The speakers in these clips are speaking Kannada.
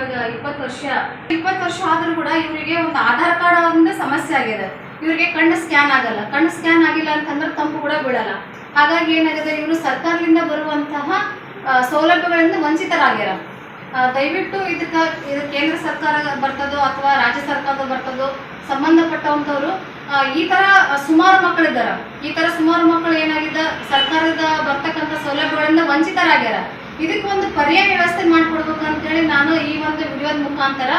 ಇವಾಗ 20 ವರ್ಷ ಆದ್ರೂ ಕೂಡ ಇವರಿಗೆ ಒಂದು ಆಧಾರ್ ಕಾರ್ಡ್ ಒಂದು ಸಮಸ್ಯೆ ಆಗಿದೆ. ಇವರಿಗೆ ಕಣ್ಣು ಸ್ಕ್ಯಾನ್ ಆಗಲ್ಲ. ಕಣ್ಣು ಸ್ಕ್ಯಾನ್ ಆಗಿಲ್ಲ ಅಂತಂದ್ರೆ ತಂಪು ಕೂಡ ಬೀಳಲ್ಲ. ಹಾಗಾಗಿ ಏನಾಗಿದೆ, ಇವರು ಸರ್ಕಾರದಿಂದ ಬರುವಂತಹ ಸೌಲಭ್ಯಗಳಿಂದ ವಂಚಿತರಾಗ್ಯಾರ. ದಯವಿಟ್ಟು ಇದು ಕೇಂದ್ರ ಸರ್ಕಾರ ಬರ್ತದೋ ಅಥವಾ ರಾಜ್ಯ ಸರ್ಕಾರದ ಬರ್ತದೋ ಸಂಬಂಧಪಟ್ಟವಂಥವ್ರು ಈ ಥರ ಸುಮಾರು ಮಕ್ಕಳಿದ್ದಾರೆ. ಈ ಥರ ಸುಮಾರು ಮಕ್ಕಳು ಏನಾಗಿದೆ, ಸರ್ಕಾರದ ಬರ್ತಕ್ಕಂಥ ಸೌಲಭ್ಯಗಳಿಂದ ವಂಚಿತರಾಗ್ಯಾರ. ಇದಕ್ಕೆ ಒಂದು ಪರ್ಯಾಯ ವ್ಯವಸ್ಥೆ ಮಾಡಿಕೊಡ್ಬೇಕು ಅಂತೇಳಿ ನಾನು ಈ ಒಂದು ವಿಡಿಯೋದ ಮುಖಾಂತರ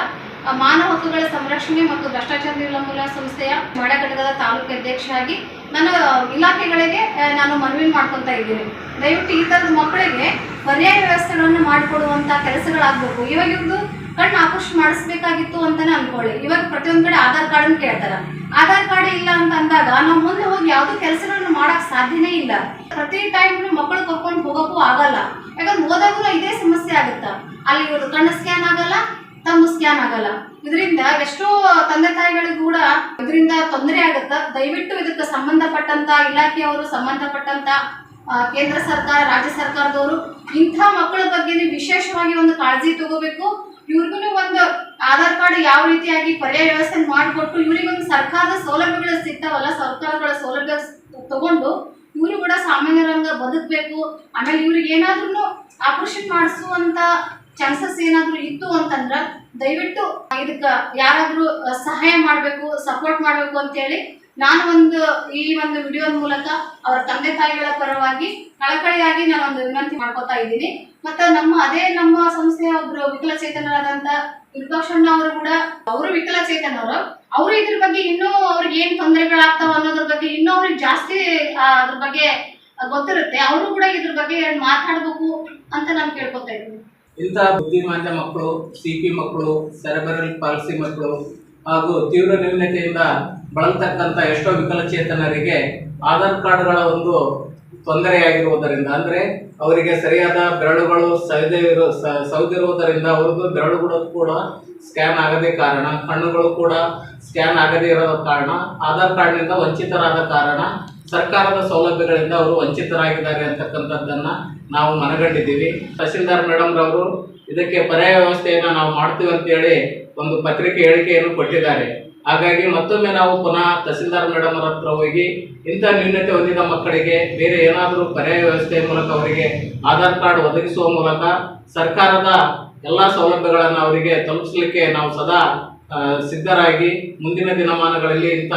ಮಾನವ ಹಕ್ಕುಗಳ ಸಂರಕ್ಷಣೆ ಮತ್ತು ಭ್ರಷ್ಟಾಚಾರ ನಿರ್ಮೂಲನಾ ಸಂಸ್ಥೆಯ ಮಳೆಘಟಕದ ತಾಲೂಕು ಅಧ್ಯಕ್ಷರಾಗಿ ನಾನು ಇಲಾಖೆಗಳಿಗೆ ನಾನು ಮನವಿ ಮಾಡ್ಕೊತಾ ಇದ್ದೀನಿ. ದಯವಿಟ್ಟು ಈ ಥರದ ಮಕ್ಕಳಿಗೆ ಪರ್ಯಾಯ ವ್ಯವಸ್ಥೆಗಳನ್ನು ಮಾಡಿಕೊಡುವಂಥ ಕೆಲಸಗಳಾಗಬೇಕು. ಇವಾಗ ಇವ್ರದ್ದು ಕಣ್ಣು ಆಪರೇಷನ್ ಮಾಡಿಸ್ಬೇಕಾಗಿತ್ತು ಅಂತಾನೆ ಅನ್ಕೊಳ್ಳಿ. ಇವಾಗ ಪ್ರತಿಯೊಂದು ಕಡೆ ಆಧಾರ್ ಕಾರ್ಡ್ ಕೇಳ್ತಾರೆ. ಆಧಾರ್ ಕಾರ್ಡ್ ಇಲ್ಲ ಅಂತ ಅಂದಾಗ ನಾವು ಮುಂದೆ ಹೋಗಿ ಯಾವುದೋ ಕೆಲಸಗಳನ್ನು ಮಾಡಕ್ ಸಾಧ್ಯನೇ ಇಲ್ಲ. ಪ್ರತಿ ಟೈಮ್ ಮಕ್ಕಳು ಕರ್ಕೊಂಡು ಹೋಗೋಕ್ಕೂ ಆಗಲ್ಲ. ಯಾಕಂದ್ರೆ ಹೋದಾಗೂ ಇದೇ ಸಮಸ್ಯೆ ಆಗುತ್ತಾ, ಅಲ್ಲಿ ಇವ್ರದ್ದು ಕಣ್ಣು ಸ್ಕ್ಯಾನ್ ಆಗಲ್ಲ, ತಮ್ಮ ಸ್ಕ್ಯಾನ್ ಆಗಲ್ಲ. ಇದರಿಂದ ಎಷ್ಟೋ ತಂದೆ ತಾಯಿಗಳಿಗೂ ಕೂಡ ಇದರಿಂದ ತೊಂದರೆ ಆಗುತ್ತ. ದಯವಿಟ್ಟು ಇದಕ್ಕೆ ಸಂಬಂಧಪಟ್ಟಂತ ಇಲಾಖೆಯವರು, ಸಂಬಂಧಪಟ್ಟಂತ ಕೇಂದ್ರ ಸರ್ಕಾರ, ರಾಜ್ಯ ಸರ್ಕಾರದವರು ಇಂಥ ಮಕ್ಕಳ ಬಗ್ಗೆ ವಿಶೇಷವಾಗಿ ಒಂದು ಕಾಳಜಿ ತಗೋಬೇಕು. ಇವ್ರಿಗೂ ಒಂದು ಆಧಾರ್ ಕಾರ್ಡ್ ಯಾವ ರೀತಿಯಾಗಿ ಪರ್ಯಾಯ ವ್ಯವಸ್ಥೆ ಮಾಡಿಕೊಟ್ಟು ಇವರಿಗೊಂದು ಸರ್ಕಾರದ ಸೌಲಭ್ಯಗಳು ಸಿಗ್ತಾವಲ್ಲ, ಸರ್ಕಾರಗಳ ಸೌಲಭ್ಯ ತಗೊಂಡು ಇವರು ಕೂಡ ಸಾಮಾನ್ಯರಂಗ ಬದುಕಬೇಕು. ಆಮೇಲೆ ಇವ್ರಿಗೆ ಏನಾದ್ರೂ ಆಪರೇಷನ್ ಮಾಡಿಸುವಂತ ಚಾನ್ಸಸ್ ಏನಾದ್ರು ಇತ್ತು ಅಂತಂದ್ರ ದಯವಿಟ್ಟು ಇದಕ್ಕೆ ಯಾರಾದ್ರೂ ಸಹಾಯ ಮಾಡಬೇಕು, ಸಪೋರ್ಟ್ ಮಾಡಬೇಕು ಅಂತೇಳಿ ನಾನು ಈ ಒಂದು ವಿಡಿಯೋದ ಮೂಲಕ ಅವರ ತಂದೆ ತಾಯಿಗಳ ಪರವಾಗಿ ಕಳಕಳಿಯಾಗಿ ನಾನು ಒಂದು ವಿನಂತಿ ಮಾಡ್ಕೋತಾ ಇದ್ದೀನಿ. ಮತ್ತೆ ನಮ್ಮ ಸಂಸ್ಥೆಯ ಒಬ್ರು ವಿಕಲಚೇತನರಾದಂತ ವಿರೂಪಾಕ್ಷಣ್ಣ ಅವರು ಕೂಡ, ಅವರು ವಿಕಲಚೇತನವರು, ಅವರು ಇದ್ರ ಬಗ್ಗೆ ಇನ್ನೂ ಅವ್ರಿಗೆ ಏನ್ ತೊಂದರೆಗಳಾಗ್ತಾವ ಅನ್ನೋದ್ರ ಬಗ್ಗೆ ಇನ್ನೂ ಅವ್ರಿಗೆ ಜಾಸ್ತಿ ಅದ್ರ ಬಗ್ಗೆ ಗೊತ್ತಿರುತ್ತೆ. ಅವರು ಕೂಡ ಇದ್ರ ಬಗ್ಗೆ ಮಾತಾಡ್ಬೇಕು ಅಂತ ನಾನು ಕೇಳ್ಕೊತಾ ಇದ್ದೀನಿ. ಇಂಥ ಬುದ್ಧಿಮಾಂದ್ಯ ಮಕ್ಕಳು, ಸಿಪಿ ಮಕ್ಕಳು, ಸೆರೆಬ್ರಲ್ ಪಾಲ್ಸಿ ಮಕ್ಕಳು ಹಾಗೂ ತೀವ್ರ ನ್ಯೂನತೆಯಿಂದ ಬಳಲ್ತಕ್ಕಂಥ ಎಷ್ಟೋ ವಿಕಲಚೇತನರಿಗೆ ಆಧಾರ್ ಕಾರ್ಡ್ಗಳ ಒಂದು ತೊಂದರೆಯಾಗಿರುವುದರಿಂದ, ಅಂದರೆ ಅವರಿಗೆ ಸರಿಯಾದ ಬೆರಳುಗಳು ಸೌದಿರುವುದರಿಂದ ಅವ್ರದ್ದು ಬೆರಳುಗಳು ಕೂಡ ಸ್ಕ್ಯಾನ್ ಆಗದೇ ಕಾರಣ, ಕಣ್ಣುಗಳು ಕೂಡ ಸ್ಕ್ಯಾನ್ ಆಗದೇ ಇರೋದ ಕಾರಣ, ಆಧಾರ್ ಕಾರ್ಡ್ನಿಂದ ವಂಚಿತರಾದ ಕಾರಣ ಸರ್ಕಾರದ ಸೌಲಭ್ಯಗಳಿಂದ ಅವರು ವಂಚಿತರಾಗಿದ್ದಾರೆ ಅಂತಕ್ಕಂಥದ್ದನ್ನ ನಾವು ಮನಗಂಡಿದ್ದೀವಿ. ತಹಸೀಲ್ದಾರ್ ಮೇಡಮ್ ರವರು ಇದಕ್ಕೆ ಪರ್ಯಾಯ ವ್ಯವಸ್ಥೆಯನ್ನು ನಾವು ಮಾಡ್ತೀವಿ ಅಂತೇಳಿ ಒಂದು ಪತ್ರಿಕೆ ಹೇಳಿಕೆಯನ್ನು ಕೊಟ್ಟಿದ್ದಾರೆ. ಹಾಗಾಗಿ ಮತ್ತೊಮ್ಮೆ ನಾವು ಪುನಃ ತಹಸೀಲ್ದಾರ್ ಮೇಡಮ್ ಅವರ ಹತ್ರ ಹೋಗಿ ಇಂಥ ನ್ಯೂನತೆ ಹೊಂದಿದ ಮಕ್ಕಳಿಗೆ ಬೇರೆ ಏನಾದರೂ ಪರ್ಯಾಯ ವ್ಯವಸ್ಥೆಯ ಮೂಲಕ ಅವರಿಗೆ ಆಧಾರ್ ಕಾರ್ಡ್ ಒದಗಿಸುವ ಮೂಲಕ ಸರ್ಕಾರದ ಎಲ್ಲ ಸೌಲಭ್ಯಗಳನ್ನು ಅವರಿಗೆ ತಲುಪಿಸಲಿಕ್ಕೆ ನಾವು ಸದಾ ಸಿದ್ಧರಾಗಿ, ಮುಂದಿನ ದಿನಮಾನಗಳಲ್ಲಿ ಇಂಥ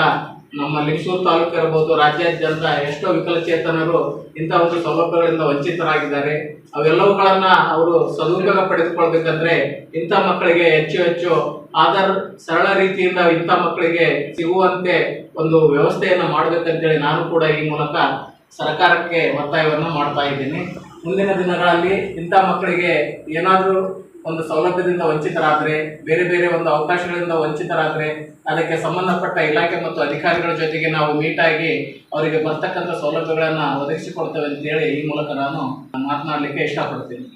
ನಮ್ಮ ಲಿಂಗಸೂರು ತಾಲೂಕು ಇರಬಹುದು, ರಾಜ್ಯಾದ್ಯಂತ ಎಷ್ಟೋ ವಿಕಲಚೇತನರು ಇಂಥ ಒಂದು ಸೌಲಭ್ಯಗಳಿಂದ ವಂಚಿತರಾಗಿದ್ದಾರೆ. ಅವೆಲ್ಲವುಗಳನ್ನ ಅವರು ಸದುಪಯೋಗ ಪಡೆದುಕೊಳ್ಬೇಕಂದ್ರೆ ಇಂಥ ಮಕ್ಕಳಿಗೆ ಹೆಚ್ಚು ಆಧಾರ್ ಸರಳ ರೀತಿಯಿಂದ ಇಂಥ ಮಕ್ಕಳಿಗೆ ಸಿಗುವಂತೆ ಒಂದು ವ್ಯವಸ್ಥೆಯನ್ನು ಮಾಡಬೇಕಂತೇಳಿ ನಾನು ಕೂಡ ಈ ಮೂಲಕ ಸರ್ಕಾರಕ್ಕೆ ಒತ್ತಾಯವನ್ನು ಮಾಡ್ತಾ ಇದ್ದೀನಿ. ಮುಂದಿನ ದಿನಗಳಲ್ಲಿ ಇಂಥ ಮಕ್ಕಳಿಗೆ ಏನಾದರೂ ಒಂದು ಸೌಲಭ್ಯದಿಂದ ವಂಚಿತರಾದರೆ, ಬೇರೆ ಒಂದು ಅವಕಾಶಗಳಿಂದ ವಂಚಿತರಾದರೆ ಅದಕ್ಕೆ ಸಂಬಂಧಪಟ್ಟ ಇಲಾಖೆ ಮತ್ತು ಅಧಿಕಾರಿಗಳ ಜೊತೆಗೆ ನಾವು ಮೀಟಾಗಿ ಅವರಿಗೆ ಬರ್ತಕ್ಕಂಥ ಸೌಲಭ್ಯಗಳನ್ನು ಒದಗಿಸಿಕೊಡ್ತೇವೆ ಅಂತೇಳಿ ಈ ಮೂಲಕ ನಾನು ಮಾತನಾಡಲಿಕ್ಕೆ ಇಷ್ಟಪಡ್ತೀನಿ.